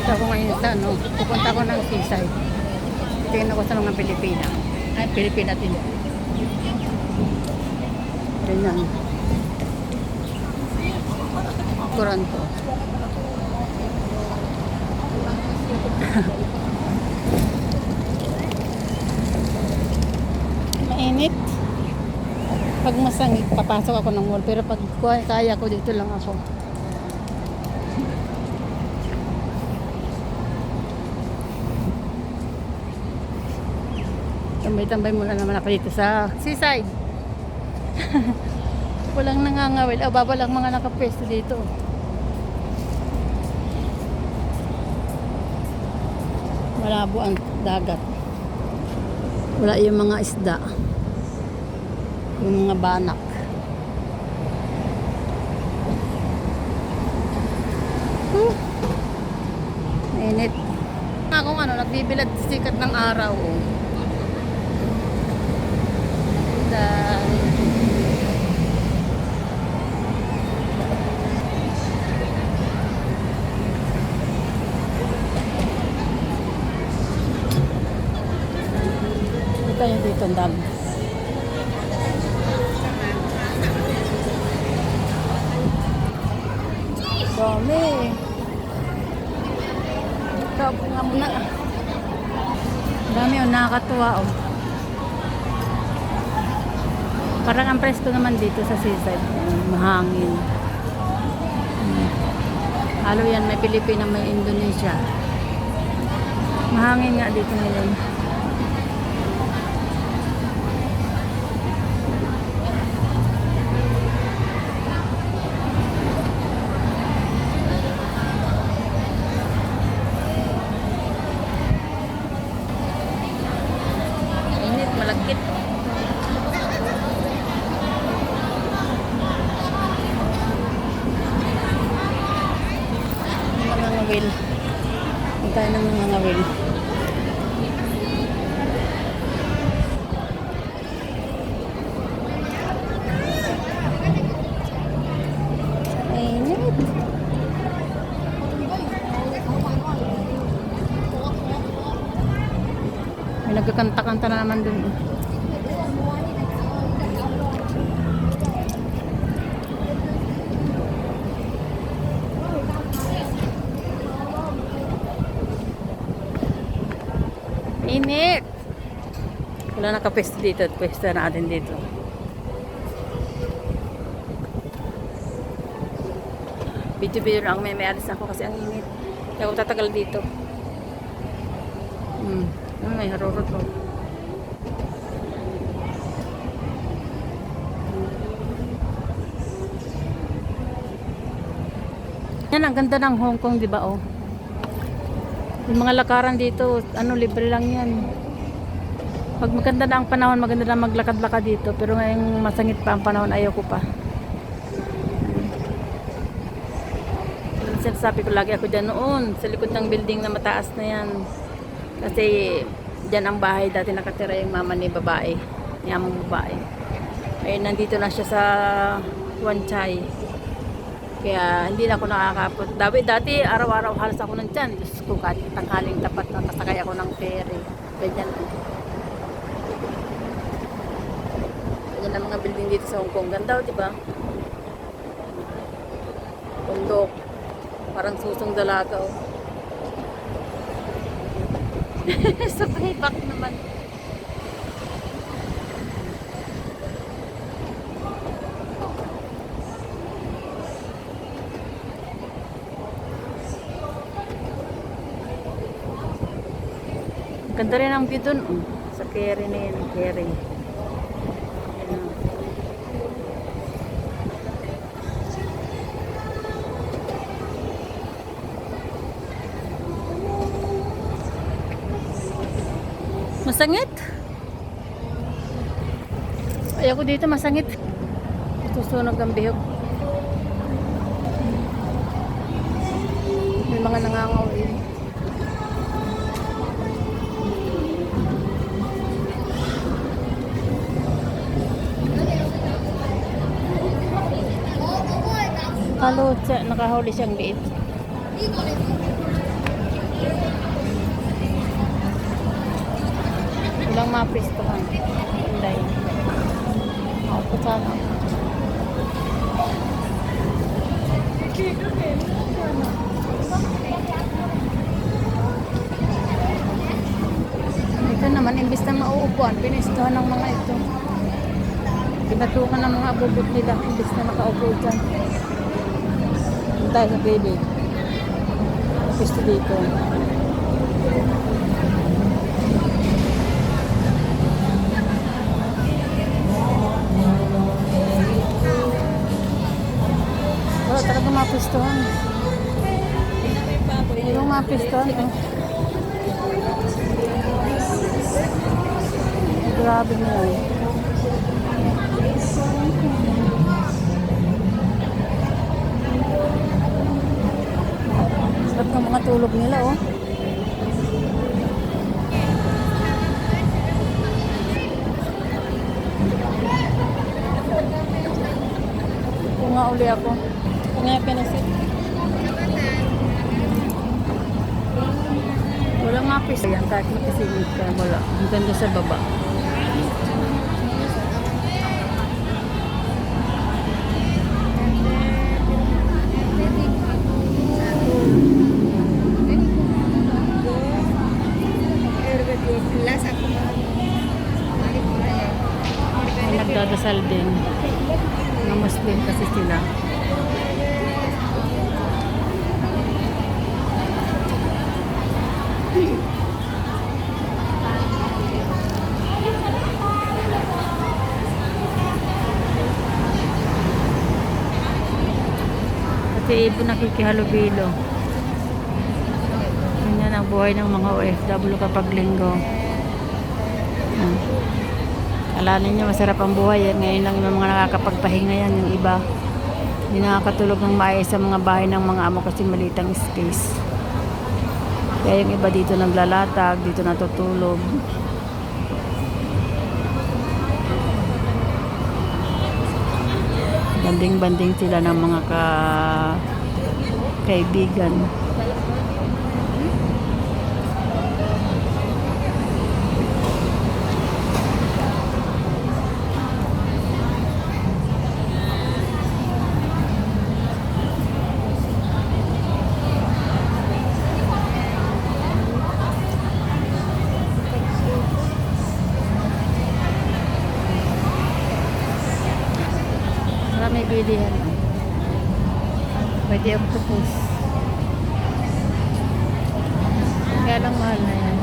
Punta ko ngayon sa ano, pupunta ko ng seaside. Tingnan ko sa mga Pilipina. Ay, Pilipina din. Ganyan. Toronto. Mainit. Pag masangit, papasok ako ng mall. Pero pag kaya ko, dito lang ako. Tambay-tambay muna naman ako dito sa seaside. Walang nangangawil. O, baba lang mga nakapwesto dito. Malabo ang dagat. Wala yung mga isda. Yung mga banak. Mainit. Akong ano, nagbibilad sikat ng araw. Oh. Tayo dito ang dami. Dami. Tapo nga muna. Dami oh, nakakatuwa oh. Parang ang presko naman dito sa seaside. Mahangin. Halo yan, may Pilipina, may Indonesia. Mahangin nga dito ngayon. Init, malagkit. Will. Tayo ng mga will. Ainit. May nagkakanta-kanta na naman dun. Init. Wala nakapwesto dito at pwesto natin dito. Video lang may alis ako kasi ang init. Kaya ako tatagal dito. May harurot ko. Yan ang ganda ng Hong Kong, di ba oh? Yung mga lakaran dito, ano, libre lang yan. Pag maganda na ang panahon, maganda na maglakad-lakad dito. Pero ngayong masangit pa ang panahon, ayaw ko pa. Sinasabi ko lagi ako dyan noon, sa likod ng building na mataas na yan. Kasi dyan ang bahay dati nakatira yung mama ni babae. Yamang babae. Ay, nandito na siya sa Wan Chai. Kaya hindi na ako nakakapot. Dati araw-araw halos ako ng tiyan. Diyos ko, kahit tanghaling tapat na kasakay ako ng ferry. Ganyan. Ganyan ang mga building dito sa Hong Kong. Ganda, di ba? Bundok. Parang susong dalaga. Oh. Sa payback naman. Ganda rin ang view dun. Sa ferry na yun. Ferry. Masangit. Ayoko dito masangit. Susunog ang bihog. May mga nangangawin. Halo, nakahuli siyang liit. Talagang mapistahan. Hindi. Ako pa sana. Ito naman, imbis na mauupuan, pinistahan ng mga ito. Pinatungan ng mga abubot nila, imbis na makaupo dyan. Doon tayo sa baby. Pisto dito. Wala talaga mapistohan. Yung mapistohan, oh. Grabe na yan. Sarap ng mga tulog nila, oh. Kung nga uli ako. Kung nga pinasit. Wala nga pisa. Ayan, kahit makasilid ka, wala. Ang ganda sa baba. Ay, nagdadasal din. Mga Muslim kasi sila. Kasi ibo nakikihalubilo. Ganyan ang buhay ng mga OFW kapag linggo. Akala ninyo masarap ang buhay. Ngayon lang yung mga nakakapagpahinga yan. Yung iba, hindi nakakatulog ng maayos sa mga bahay ng mga amo kasi maliit ang space. Kaya yung iba dito naglalatag, dito natutulog. Banding-banding sila ng mga kaibigan. May bilihan. Pwede octopus. Kaya lang mahal na yan.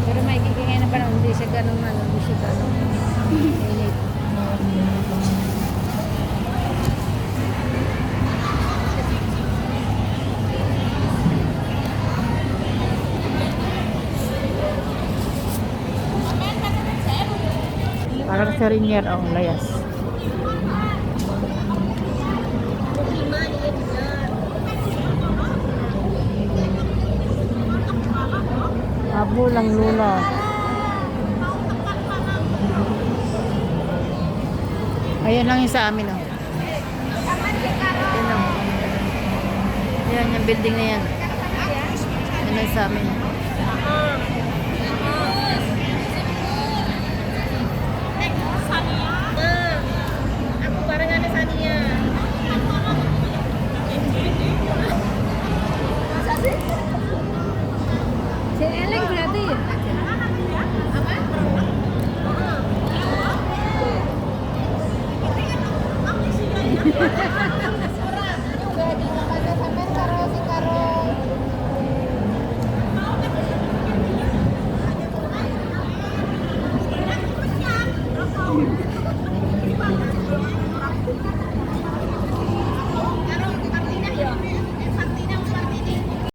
Pero may kikingay na parang hindi siya ganun init. Parang sarinier, oh, layas. Abo lang lula. Ayan lang yung sa amin, oh. Ayan, oh. Ayan, yung building na yan. Ayan lang sa amin.